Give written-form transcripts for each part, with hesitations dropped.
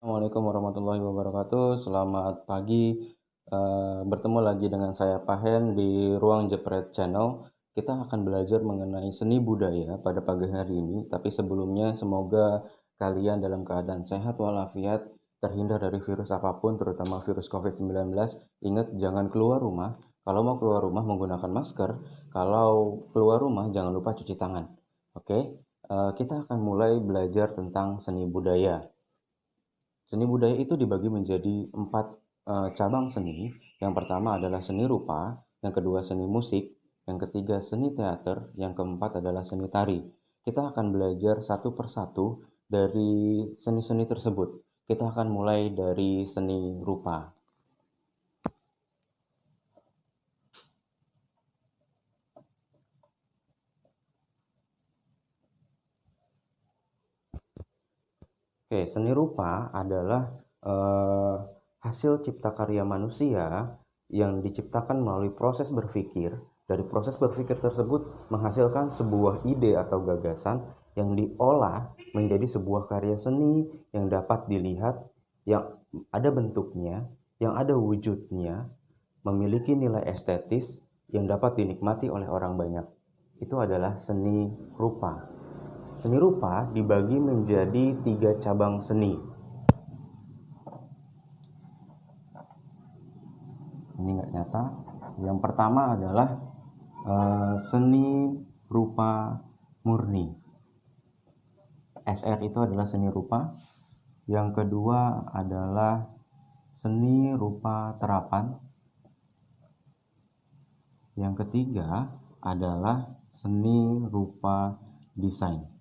Assalamualaikum warahmatullahi wabarakatuh. Selamat pagi. Bertemu lagi dengan saya Pahen di Ruang Jepret Channel. Kita akan belajar mengenai seni budaya pada pagi hari ini. Tapi sebelumnya semoga kalian dalam keadaan sehat walafiat, terhindar dari virus apapun, terutama virus COVID-19. Ingat, jangan keluar rumah. Kalau mau keluar rumah menggunakan masker. Kalau keluar rumah jangan lupa cuci tangan. Oke, kita akan mulai belajar tentang seni budaya. Seni budaya itu dibagi menjadi 4 cabang seni. Yang pertama adalah seni rupa, yang kedua seni musik, yang ketiga seni teater, yang keempat adalah seni tari. Kita akan belajar satu persatu dari seni-seni tersebut. Kita akan mulai dari seni rupa. Oke, seni rupa adalah hasil cipta karya manusia yang diciptakan melalui proses berpikir. Dari proses berpikir tersebut menghasilkan sebuah ide atau gagasan yang diolah menjadi sebuah karya seni yang dapat dilihat, yang ada bentuknya, yang ada wujudnya, memiliki nilai estetis yang dapat dinikmati oleh orang banyak. Itu adalah seni rupa. Seni rupa dibagi menjadi 3 cabang seni. Ini nggak nyata. Yang pertama adalah seni rupa murni. SR itu adalah seni rupa. Yang kedua adalah seni rupa terapan. Yang ketiga adalah seni rupa desain.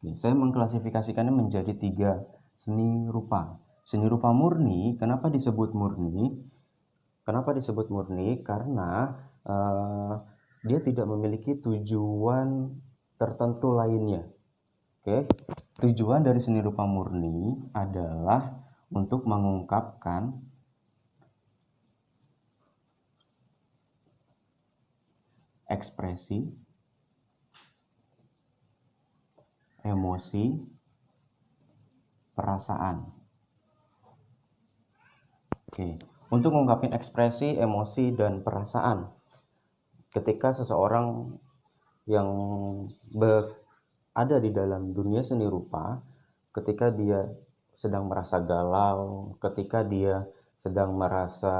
Oke, saya mengklasifikasikannya menjadi 3 seni rupa. Seni rupa murni, kenapa disebut murni? Kenapa disebut murni? Karena dia tidak memiliki tujuan tertentu lainnya. Oke, tujuan dari seni rupa murni adalah untuk mengungkapkan ekspresi, emosi, perasaan. Oke, untuk mengungkapkan ekspresi, emosi, dan perasaan. Ketika seseorang yang ada di dalam dunia seni rupa, ketika dia sedang merasa galau, ketika dia sedang merasa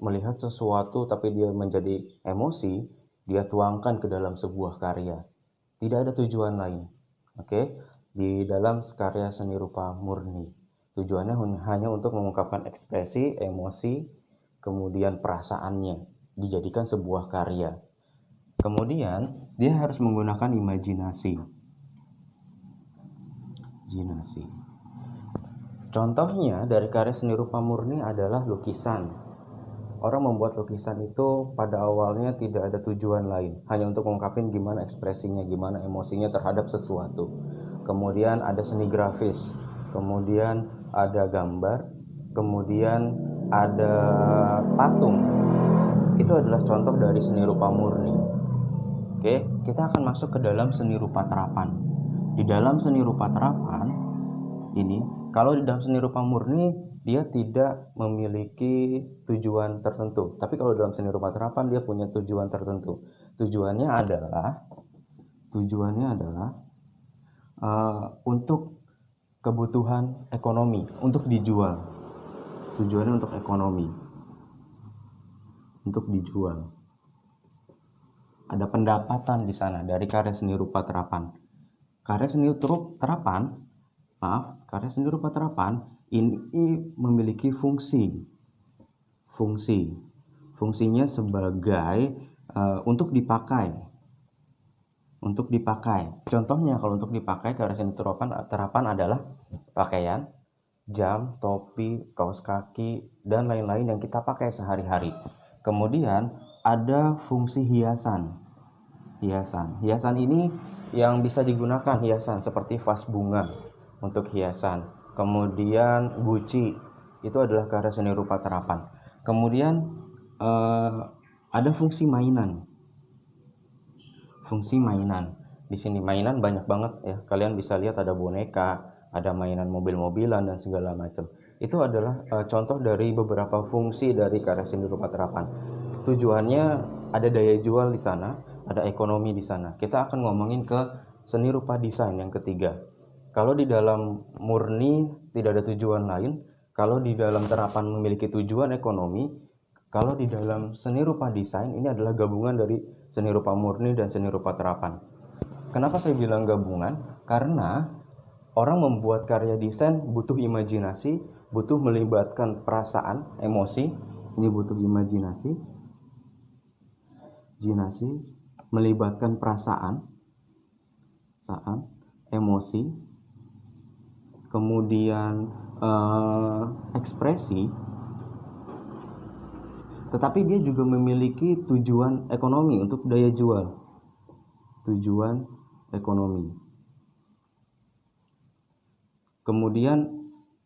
melihat sesuatu tapi dia menjadi emosi, dia tuangkan ke dalam sebuah karya. Tidak ada tujuan lain. Oke, di dalam karya seni rupa murni. Tujuannya hanya untuk mengungkapkan ekspresi, emosi, kemudian perasaannya, dijadikan sebuah karya. Kemudian, dia harus menggunakan imajinasi. Contohnya dari karya seni rupa murni adalah lukisan. Orang membuat lukisan itu pada awalnya tidak ada tujuan lain, hanya untuk mengungkapkan gimana ekspresinya, gimana emosinya terhadap sesuatu. Kemudian ada seni grafis, kemudian ada gambar, kemudian ada patung. Itu adalah contoh dari seni rupa murni. Oke, kita akan masuk ke dalam seni rupa terapan. Di dalam seni rupa terapan ini, kalau di dalam seni rupa murni dia tidak memiliki tujuan tertentu. Tapi kalau dalam seni rupa terapan dia punya tujuan tertentu. Tujuannya adalah untuk kebutuhan ekonomi, untuk dijual. Tujuannya untuk ekonomi, untuk dijual. Ada pendapatan di sana dari karya seni rupa terapan. Karya seni rupa terapan ini memiliki fungsinya sebagai untuk dipakai. Contohnya kalau untuk dipakai, karya seni terapan adalah pakaian, jam, topi, kaos kaki, dan lain-lain yang kita pakai sehari-hari. Kemudian ada fungsi hiasan. Hiasan ini yang bisa digunakan hiasan seperti vas bunga untuk hiasan. Kemudian guci, itu adalah karya seni rupa terapan. Kemudian ada fungsi mainan. Di sini mainan banyak banget ya. Kalian bisa lihat ada boneka, ada mainan mobil-mobilan dan segala macam. Itu adalah contoh dari beberapa fungsi dari karya seni rupa terapan. Tujuannya ada daya jual di sana, ada ekonomi di sana. Kita akan ngomongin ke seni rupa desain yang ketiga. Kalau di dalam murni tidak ada tujuan lain, kalau di dalam terapan memiliki tujuan ekonomi, kalau di dalam seni rupa desain ini adalah gabungan dari seni rupa murni dan seni rupa terapan. Kenapa saya bilang gabungan? Karena orang membuat karya desain butuh imajinasi, butuh melibatkan perasaan, emosi. Ini butuh imajinasi, melibatkan perasaan, emosi, kemudian ekspresi, tetapi dia juga memiliki tujuan ekonomi untuk daya jual. Tujuan ekonomi. Kemudian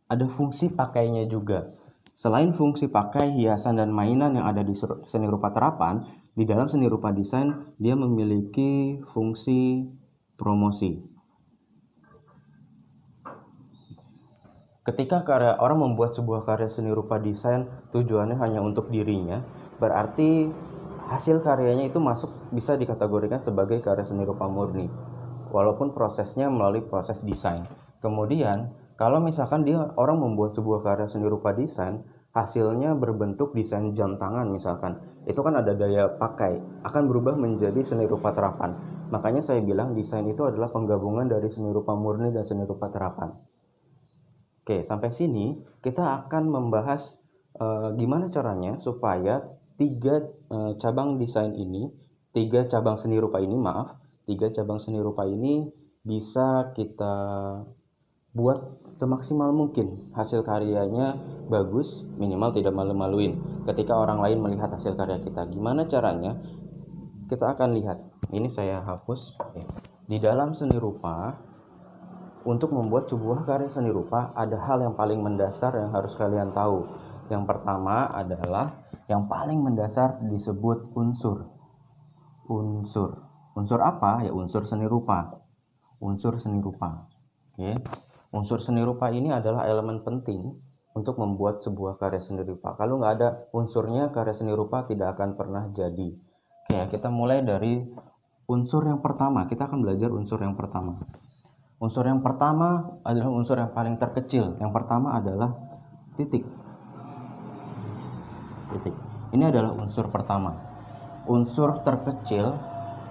ada fungsi pakainya juga. Selain fungsi pakai, hiasan, dan mainan yang ada di seni rupa terapan, di dalam seni rupa desain dia memiliki fungsi promosi. Ketika orang membuat sebuah karya seni rupa desain tujuannya hanya untuk dirinya, berarti hasil karyanya itu bisa dikategorikan sebagai karya seni rupa murni, walaupun prosesnya melalui proses desain. Kemudian kalau misalkan orang membuat sebuah karya seni rupa desain, hasilnya berbentuk desain jam tangan misalkan, itu kan ada daya pakai, akan berubah menjadi seni rupa terapan. Makanya saya bilang desain itu adalah penggabungan dari seni rupa murni dan seni rupa terapan. Oke, sampai sini kita akan membahas gimana caranya supaya tiga cabang seni rupa ini bisa kita buat semaksimal mungkin hasil karyanya bagus, minimal tidak malu-maluin ketika orang lain melihat hasil karya kita. Gimana caranya? Kita akan lihat. Ini saya hapus. Di dalam seni rupa, untuk membuat sebuah karya seni rupa ada hal yang paling mendasar yang harus kalian tahu. Yang pertama adalah yang paling mendasar disebut unsur. Unsur apa? Ya unsur seni rupa. Oke. Unsur seni rupa ini adalah elemen penting untuk membuat sebuah karya seni rupa. Kalau nggak ada unsurnya, karya seni rupa tidak akan pernah jadi. Oke, kita mulai dari unsur yang pertama. Kita akan belajar unsur yang pertama. Unsur yang pertama adalah unsur yang paling terkecil. Yang pertama adalah titik. Ini adalah unsur pertama. Unsur terkecil,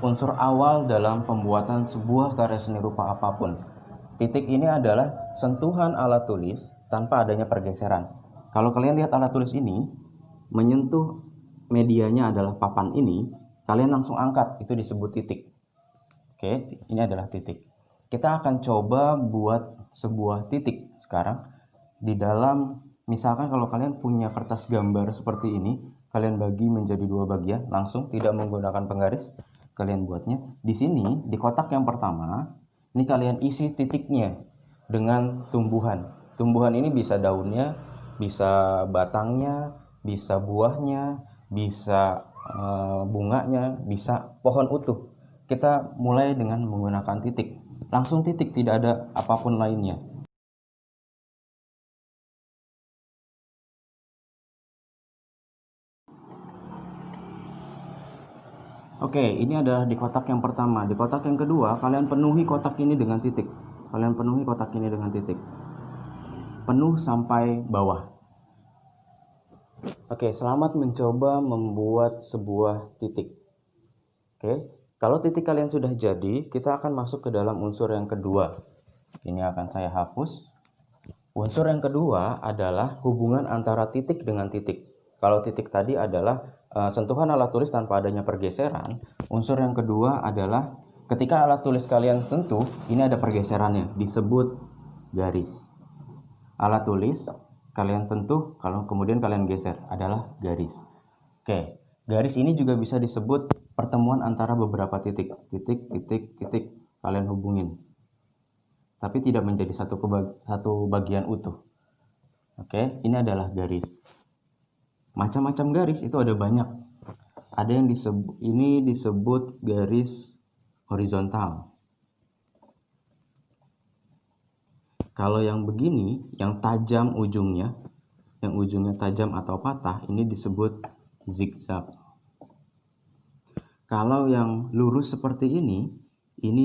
unsur awal dalam pembuatan sebuah karya seni rupa apapun. Titik ini adalah sentuhan alat tulis tanpa adanya pergeseran. Kalau kalian lihat alat tulis ini, menyentuh medianya adalah papan ini, kalian langsung angkat, itu disebut titik. Oke, ini adalah titik. Kita akan coba buat sebuah titik sekarang di dalam, misalkan kalau kalian punya kertas gambar seperti ini, kalian bagi menjadi dua bagian, langsung tidak menggunakan penggaris, kalian buatnya. Di sini, di kotak yang pertama, ini kalian isi titiknya dengan tumbuhan. Tumbuhan ini bisa daunnya, bisa batangnya, bisa buahnya, bisa bunganya, bisa pohon utuh. Kita mulai dengan menggunakan titik. Langsung titik, tidak ada apapun lainnya. Oke, ini adalah di kotak yang pertama. Di kotak yang kedua, kalian penuhi kotak ini dengan titik. Penuh sampai bawah. Oke, selamat mencoba membuat sebuah titik. Oke, kalau titik kalian sudah jadi, kita akan masuk ke dalam unsur yang kedua. Ini akan saya hapus. Unsur yang kedua adalah hubungan antara titik dengan titik. Kalau titik tadi adalah sentuhan alat tulis tanpa adanya pergeseran, unsur yang kedua adalah ketika alat tulis kalian sentuh, ini ada pergeserannya, disebut garis. Alat tulis kalian sentuh, kalau kemudian kalian geser, adalah garis. Oke, garis ini juga bisa disebut pertemuan antara beberapa titik. Titik, kalian hubungin. Tapi tidak menjadi satu bagian utuh. Oke, ini adalah garis. Macam-macam garis itu ada banyak. Ada yang disebut garis horizontal. Kalau yang begini, yang tajam ujungnya, tajam atau patah, ini disebut zigzag. Kalau yang lurus seperti ini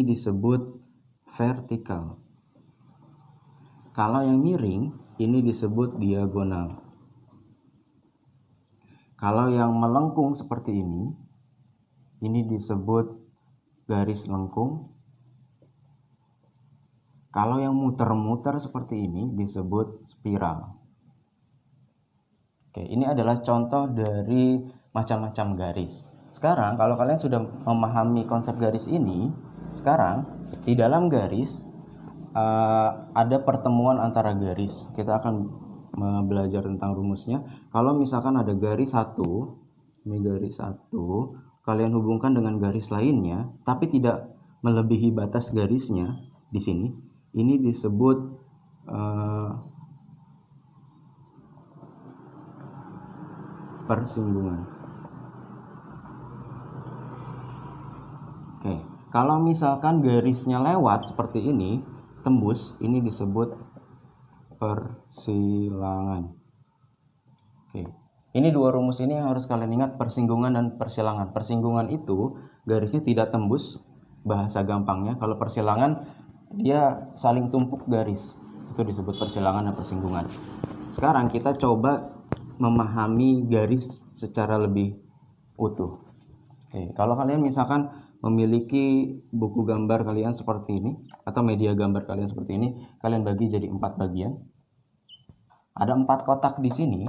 disebut vertikal. Kalau yang miring, ini disebut diagonal. Kalau yang melengkung seperti ini disebut garis lengkung. Kalau yang muter-muter seperti ini disebut spiral. Oke, ini adalah contoh dari macam-macam garis. Sekarang kalau kalian sudah memahami konsep garis ini, sekarang di dalam garis ada pertemuan antara garis. Kita akan belajar tentang rumusnya. Kalau misalkan ada garis satu, ini garis satu, kalian hubungkan dengan garis lainnya, tapi tidak melebihi batas garisnya di sini. Ini disebut persinggungan. Oke, kalau misalkan garisnya lewat seperti ini, tembus, ini disebut persilangan. Oke, ini dua rumus ini yang harus kalian ingat, persinggungan dan persilangan. Persinggungan itu garisnya tidak tembus, bahasa gampangnya. Kalau persilangan dia saling tumpuk garis, itu disebut persilangan dan persinggungan. Sekarang kita coba memahami garis secara lebih utuh. Oke, kalau kalian misalkan memiliki buku gambar kalian seperti ini atau media gambar kalian seperti ini, kalian bagi jadi 4 bagian. Ada 4 kotak di sini.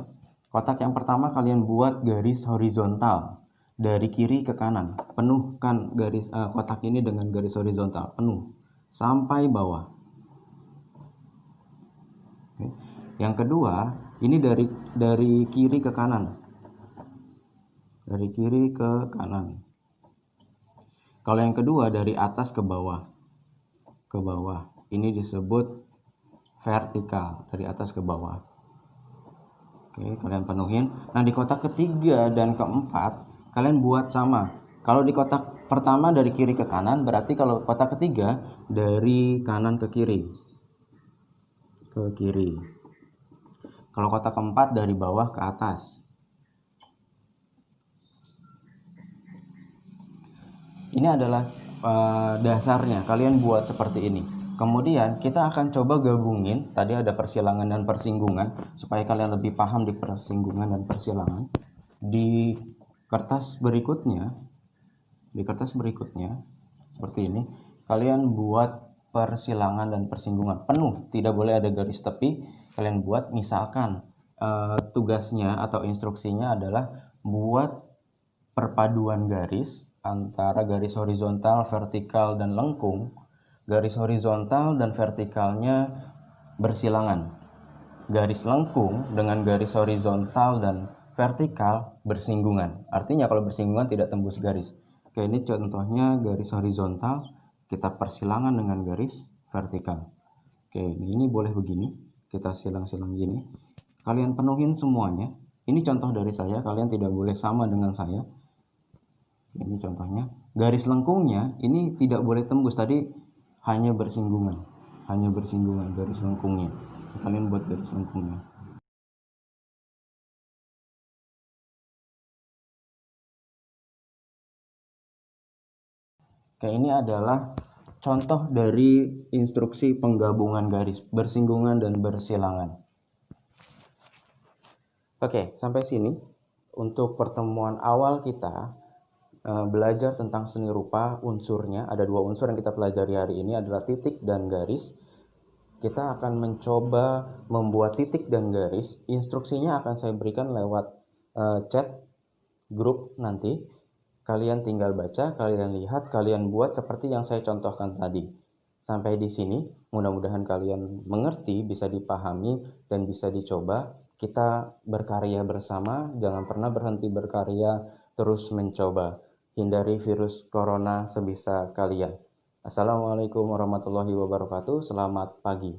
Kotak yang pertama kalian buat garis horizontal dari kiri ke kanan. Penuhkan garis kotak ini dengan garis horizontal, penuh sampai bawah. Oke. Yang kedua, ini dari kiri ke kanan. Dari kiri ke kanan. Kalau yang kedua dari atas ke bawah. Ke bawah. Ini disebut vertikal, dari atas ke bawah. Oke, kalian penuhin. Nah, di kotak ketiga dan keempat, kalian buat sama. Kalau di kotak pertama dari kiri ke kanan, berarti kalau kotak ketiga dari kanan ke kiri. Ke kiri. Kalau kotak keempat dari bawah ke atas. Ini adalah dasarnya, kalian buat seperti ini. Kemudian kita akan coba gabungin, tadi ada persilangan dan persinggungan, supaya kalian lebih paham di persinggungan dan persilangan. Di kertas berikutnya, seperti ini, kalian buat persilangan dan persinggungan penuh, tidak boleh ada garis tepi. Kalian buat, misalkan tugasnya atau instruksinya adalah buat perpaduan garis antara garis horizontal, vertikal, dan lengkung. Garis horizontal dan vertikalnya bersilangan. Garis lengkung dengan garis horizontal dan vertikal bersinggungan. Artinya kalau bersinggungan tidak tembus garis. Oke, ini contohnya garis horizontal, kita persilangan dengan garis vertikal. Oke, ini boleh begini, kita silang-silang gini. Kalian penuhin semuanya. Ini contoh dari saya, kalian tidak boleh sama dengan saya. Ini contohnya. Garis lengkungnya ini tidak boleh tembus, tadi hanya bersinggungan. Garis lengkungnya. Kalian buat garis lengkungnya. Oke, ini adalah contoh dari instruksi penggabungan garis bersinggungan dan bersilangan. Oke, sampai sini untuk pertemuan awal kita belajar tentang seni rupa. Unsurnya ada 2 unsur yang kita pelajari hari ini, adalah titik dan garis. Kita akan mencoba membuat titik dan garis. Instruksinya akan saya berikan lewat chat grup nanti. Kalian tinggal baca, kalian lihat, kalian buat seperti yang saya contohkan tadi. Sampai di sini, mudah-mudahan kalian mengerti, bisa dipahami, dan bisa dicoba. Kita berkarya bersama, jangan pernah berhenti berkarya, terus mencoba. Hindari virus corona sebisa kalian. Assalamualaikum warahmatullahi wabarakatuh. Selamat pagi.